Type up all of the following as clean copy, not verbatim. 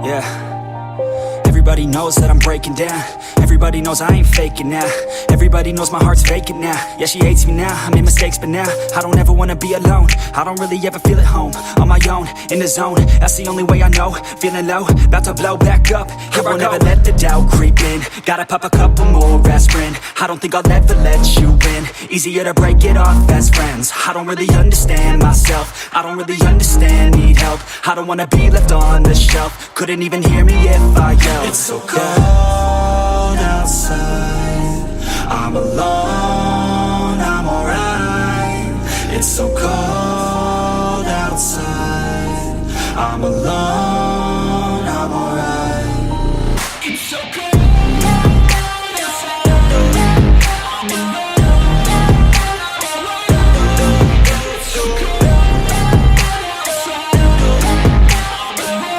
Yeah. Everybody knows that I'm breaking down. Everybody knows I ain't faking now. Everybody knows my heart's vacant now. Yeah, she hates me now, I made mistakes but now I don't ever wanna be alone. I don't really ever feel at home. On my own, in the zone, that's the only way I know. Feeling low, about to blow back up. Here I won't ever let the doubt creep in. Gotta pop a couple more aspirin. I don't think I'll ever let you in. Easier to break it off as friends. I don't really understand myself. I don't really understand, need help. I don't wanna be left on the shelf. Couldn't even hear me if I yelled. It's so cold outside, I'm alone, I'm alright. It's so cold outside, I'm alone, I'm alright. It's so cold outside, I'm alone, it's so cold outside, I'm alone.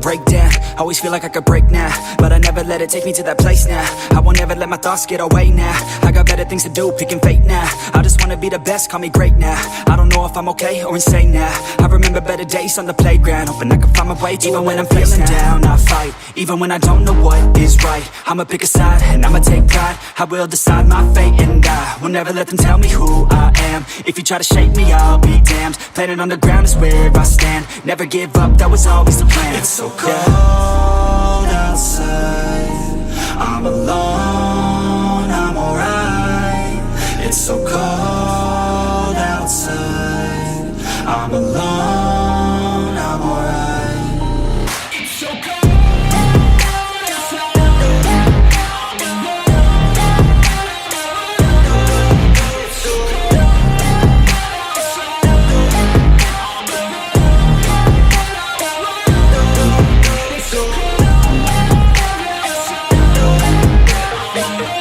Break down, always feel like I could break now, but I never let it take me to that place now. I won't ever let my thoughts get away now. I got better things to do, picking fate now. I just wanna be the best, call me great now. I don't know if I'm okay or insane now. I remember better days on the playground, hoping I can find my way. Even when I'm feeling down, I fight. Even when I don't know what is right, I'ma pick a side and I'ma take pride. I will decide my fate and I will never let them tell me who I am. If you try to shake me, I'll be damned. Planet on the ground is where I stand. Never give up, that was always the plan. It's so cold outside, I'm alone, I'm alright. It's so cold outside, I'm alone, I'm alright. It's so cold outside, I'm alone, it's so cold outside, I'm alone.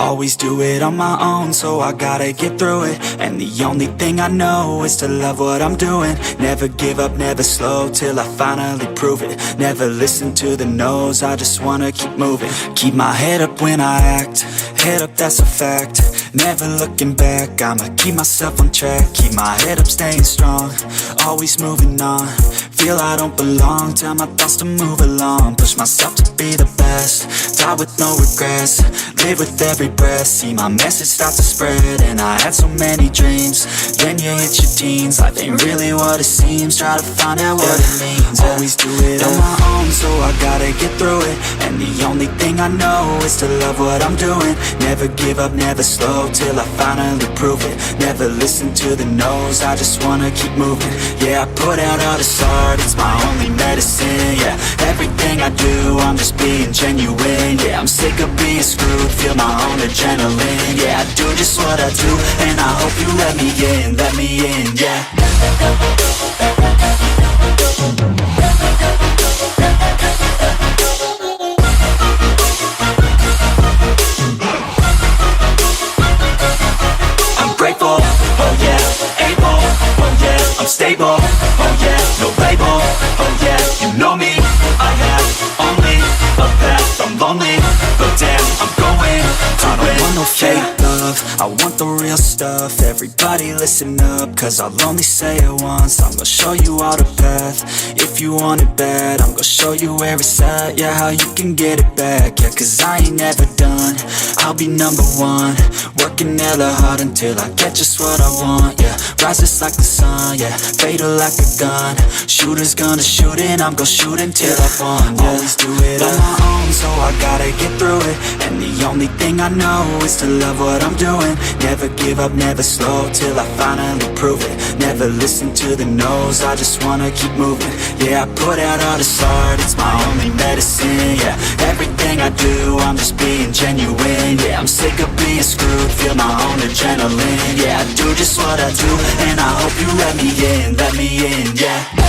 Always do it on my own, so I gotta get through it. And the only thing I know is to love what I'm doing. Never give up, never slow, till I finally prove it. Never listen to the no's, I just wanna keep moving. Keep my head up when I act, head up, that's a fact. Never looking back, I'ma keep myself on track. Keep my head up, staying strong, always moving on. Feel I don't belong, tell my thoughts to move along. Push myself to be the best, die with no regrets. Live with every breath, see my message start to spread. And I had so many dreams, then you hit your teens. Life ain't really what it seems, try to find out what it means. Always do it on my own, so I gotta get through it. And the only thing I know is to love what I'm doing. Never give up, never slow, till I finally prove it. Never listen to the no's, I just wanna keep moving. Yeah, I put out all this art, it's my only medicine. Yeah, everything I do, I'm just being genuine. Yeah, I'm sick of being screwed, feel my own adrenaline. Yeah, I do just what I do, and I hope you let me in, yeah. I'm grateful, oh yeah, able, oh yeah, I'm stable, oh yeah, no label, oh yeah, you know me, I have only a path, I'm lonely, but damn, I'm going to I don't want no fake love, I want the real stuff. Everybody listen up, cause I'll only say it once. I'm gonna show you all the path, if you want it bad. I'm gonna show you where it's at, yeah, how you can get it back. Yeah, cause I ain't never done, I'll be number one. Working hella hard until I get just what I want, yeah. Rises like the sun, yeah, fatal like a gun. Shooter's gonna shoot and I'm gonna shoot until I won, yeah. Always do it on my own, so I gotta get through it. And the only thing I know is to love what I'm doing. Never give up, never slow, till I finally prove it. Never listen to the no's, I just wanna keep moving. Yeah, I put out all this art, it's my only medicine. Yeah, everything I do, I'm just being genuine. Yeah, I'm sick of being screwed, feel my own adrenaline. Yeah, I do just what I do, and I hope you let me in, yeah.